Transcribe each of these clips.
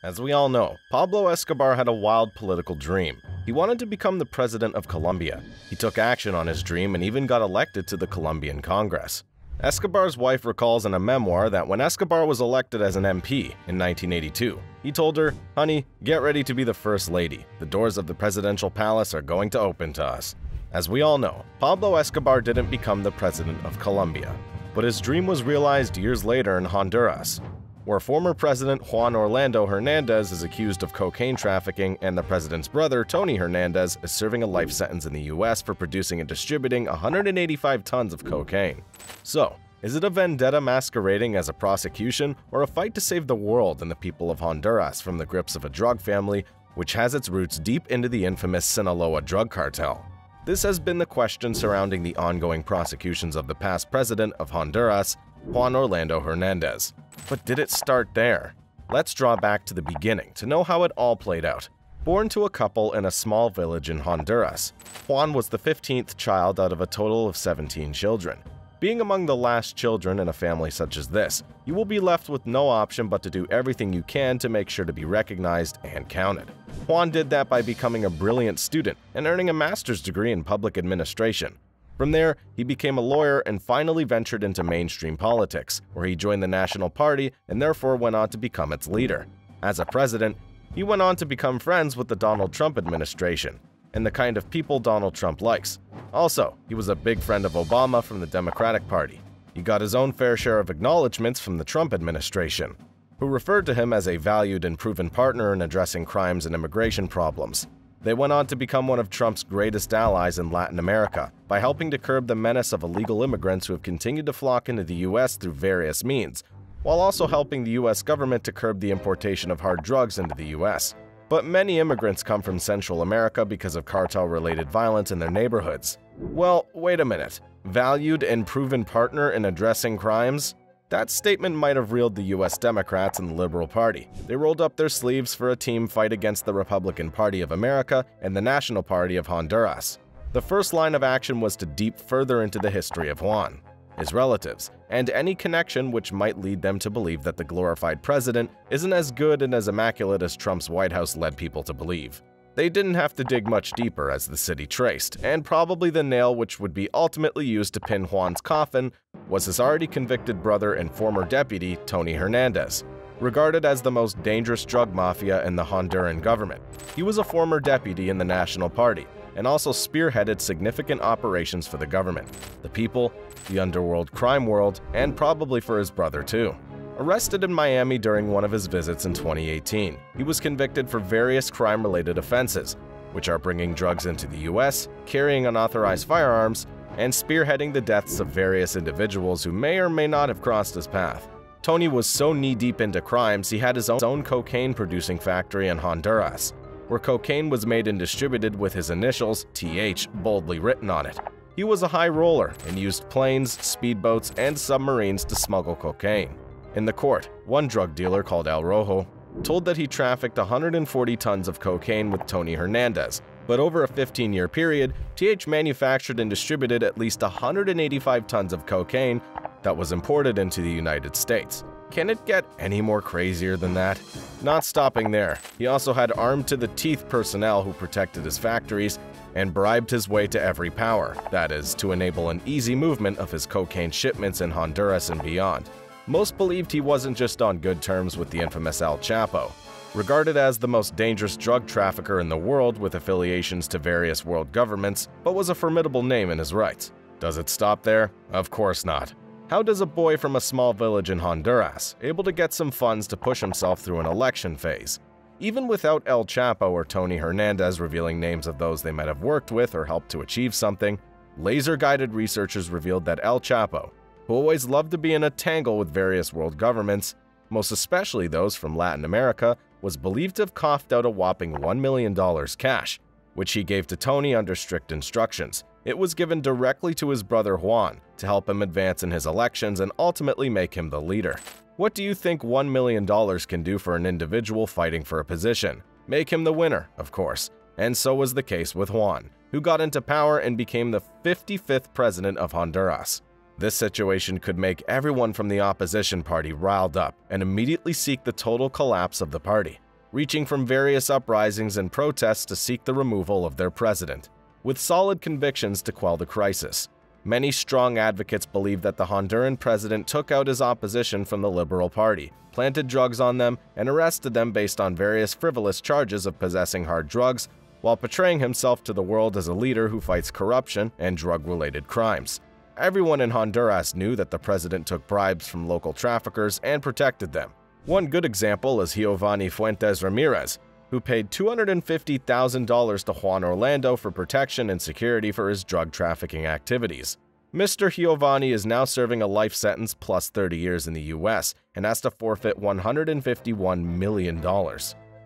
As we all know, Pablo Escobar had a wild political dream. He wanted to become the president of Colombia. He took action on his dream and even got elected to the Colombian Congress. Escobar's wife recalls in a memoir that when Escobar was elected as an MP in 1982, he told her, "Honey, get ready to be the first lady. The doors of the presidential palace are going to open to us." As we all know, Pablo Escobar didn't become the president of Colombia, but his dream was realized years later in Honduras, where former President Juan Orlando Hernandez is accused of cocaine trafficking and the president's brother, Tony Hernandez, is serving a life sentence in the US for producing and distributing 185 tons of cocaine. So, is it a vendetta masquerading as a prosecution or a fight to save the world and the people of Honduras from the grips of a drug family which has its roots deep into the infamous Sinaloa drug cartel? This has been the question surrounding the ongoing prosecutions of the past president of Honduras, Juan Orlando Hernandez. But did it start there? Let's draw back to the beginning to know how it all played out. Born to a couple in a small village in Honduras, Juan was the 15th child out of a total of 17 children. Being among the last children in a family such as this, you will be left with no option but to do everything you can to make sure to be recognized and counted. Juan did that by becoming a brilliant student and earning a master's degree in public administration. From there, he became a lawyer and finally ventured into mainstream politics, where he joined the National Party and therefore went on to become its leader. As a president, he went on to become friends with the Donald Trump administration and the kind of people Donald Trump likes. Also, he was a big friend of Obama from the Democratic Party. He got his own fair share of acknowledgments from the Trump administration, who referred to him as a valued and proven partner in addressing crimes and immigration problems. They went on to become one of Trump's greatest allies in Latin America by helping to curb the menace of illegal immigrants who have continued to flock into the US through various means, while also helping the US government to curb the importation of hard drugs into the US. But many immigrants come from Central America because of cartel-related violence in their neighborhoods. Well, wait a minute. Valued and proven partner in addressing crimes? That statement might have reeled the US Democrats and the Liberal Party. They rolled up their sleeves for a team fight against the Republican Party of America and the National Party of Honduras. The first line of action was to deep further into the history of Juan, his relatives, and any connection which might lead them to believe that the glorified president isn't as good and as immaculate as Trump's White House led people to believe. They didn't have to dig much deeper, as the city traced, and probably the nail which would be ultimately used to pin Juan's coffin was his already convicted brother and former deputy, Tony Hernandez, regarded as the most dangerous drug mafia in the Honduran government. He was a former deputy in the National Party and also spearheaded significant operations for the government, the people, the underworld crime world, and probably for his brother too. Arrested in Miami during one of his visits in 2018, he was convicted for various crime-related offenses, which are bringing drugs into the US, carrying unauthorized firearms, and spearheading the deaths of various individuals who may or may not have crossed his path. Tony was so knee-deep into crimes he had his own cocaine-producing factory in Honduras, where cocaine was made and distributed with his initials, TH, boldly written on it. He was a high roller and used planes, speedboats, and submarines to smuggle cocaine. In the court, one drug dealer called El Rojo told that he trafficked 140 tons of cocaine with Tony Hernandez, but over a 15-year period, TH manufactured and distributed at least 185 tons of cocaine that was imported into the United States. Can it get any more crazier than that? Not stopping there, he also had armed-to-the-teeth personnel who protected his factories and bribed his way to every power, that is, to enable an easy movement of his cocaine shipments in Honduras and beyond. Most believed he wasn't just on good terms with the infamous El Chapo, regarded as the most dangerous drug trafficker in the world with affiliations to various world governments, but was a formidable name in his rights. Does it stop there? Of course not. How does a boy from a small village in Honduras able to get some funds to push himself through an election phase? Even without El Chapo or Tony Hernandez revealing names of those they might have worked with or helped to achieve something, laser-guided researchers revealed that El Chapo, who always loved to be in a tangle with various world governments, most especially those from Latin America, was believed to have coughed out a whopping $1 million cash, which he gave to Tony under strict instructions. It was given directly to his brother Juan to help him advance in his elections and ultimately make him the leader. What do you think $1 million can do for an individual fighting for a position? Make him the winner, of course. And so was the case with Juan, who got into power and became the 55th president of Honduras. This situation could make everyone from the opposition party riled up and immediately seek the total collapse of the party. reaching from various uprisings and protests to seek the removal of their president, with solid convictions to quell the crisis. Many strong advocates believe that the Honduran president took out his opposition from the Liberal Party, planted drugs on them, and arrested them based on various frivolous charges of possessing hard drugs, while portraying himself to the world as a leader who fights corruption and drug-related crimes. Everyone in Honduras knew that the president took bribes from local traffickers and protected them. One good example is Giovanni Fuentes Ramirez, who paid $250,000 to Juan Orlando for protection and security for his drug trafficking activities. Mr. Giovanni is now serving a life sentence plus 30 years in the US and has to forfeit $151 million.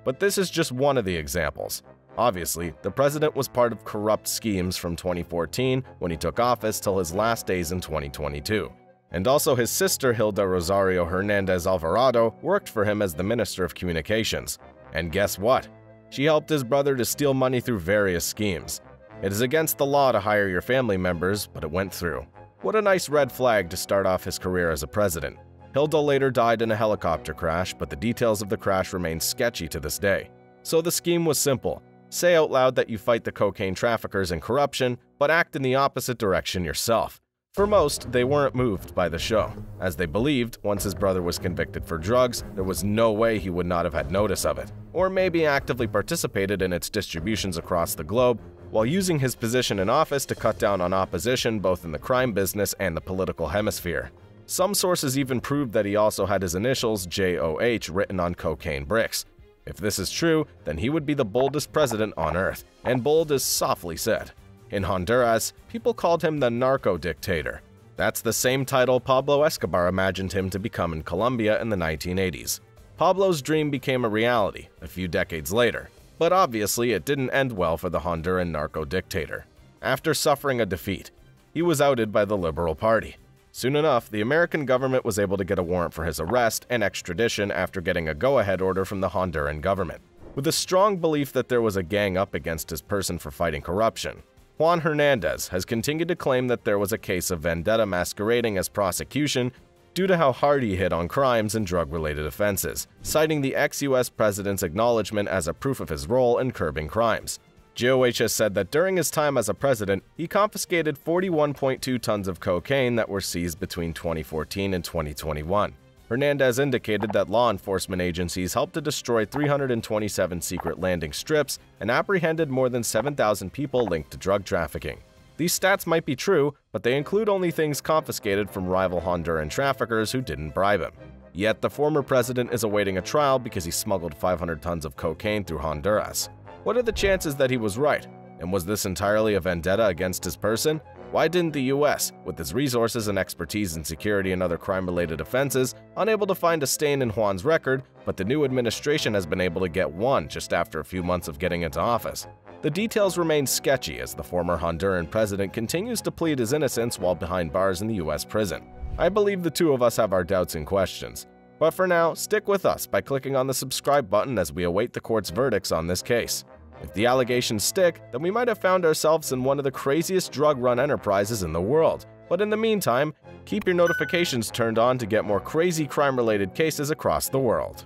But this is just one of the examples. Obviously, the president was part of corrupt schemes from 2014 when he took office till his last days in 2022. And also his sister Hilda Rosario Hernandez Alvarado worked for him as the Minister of Communications. And guess what? She helped his brother to steal money through various schemes. It is against the law to hire your family members, but it went through. What a nice red flag to start off his career as a president. Hilda later died in a helicopter crash, but the details of the crash remain sketchy to this day. So the scheme was simple. Say out loud that you fight the cocaine traffickers and corruption, but act in the opposite direction yourself. For most, they weren't moved by the show, as they believed once his brother was convicted for drugs, there was no way he would not have had notice of it, or maybe actively participated in its distributions across the globe, while using his position in office to cut down on opposition both in the crime business and the political hemisphere. Some sources even proved that he also had his initials JOH written on cocaine bricks. If this is true, then he would be the boldest president on earth, and bold is softly said. In Honduras, people called him the narco-dictator. That's the same title Pablo Escobar imagined him to become in Colombia in the 1980s. Pablo's dream became a reality a few decades later, but obviously it didn't end well for the Honduran narco-dictator. After suffering a defeat, he was outed by the Liberal Party. Soon enough, the American government was able to get a warrant for his arrest and extradition after getting a go-ahead order from the Honduran government. With a strong belief that there was a gang up against his person for fighting corruption, Juan Hernandez has continued to claim that there was a case of vendetta masquerading as prosecution due to how hard he hit on crimes and drug-related offenses, citing the ex-US president's acknowledgement as a proof of his role in curbing crimes. JOH has said that during his time as a president, he confiscated 41.2 tons of cocaine that were seized between 2014 and 2021. Hernandez indicated that law enforcement agencies helped to destroy 327 secret landing strips and apprehended more than 7,000 people linked to drug trafficking. These stats might be true, but they include only things confiscated from rival Honduran traffickers who didn't bribe him. Yet the former president is awaiting a trial because he smuggled 500 tons of cocaine through Honduras. What are the chances that he was right? And was this entirely a vendetta against his person? Why didn't the US, with its resources and expertise in security and other crime-related offenses, unable to find a stain in Juan's record, but the new administration has been able to get one just after a few months of getting into office? The details remain sketchy as the former Honduran president continues to plead his innocence while behind bars in the US prison. I believe the two of us have our doubts and questions. But for now, stick with us by clicking on the subscribe button as we await the court's verdicts on this case. If the allegations stick, then we might have found ourselves in one of the craziest drug-run enterprises in the world. But in the meantime, keep your notifications turned on to get more crazy crime-related cases across the world.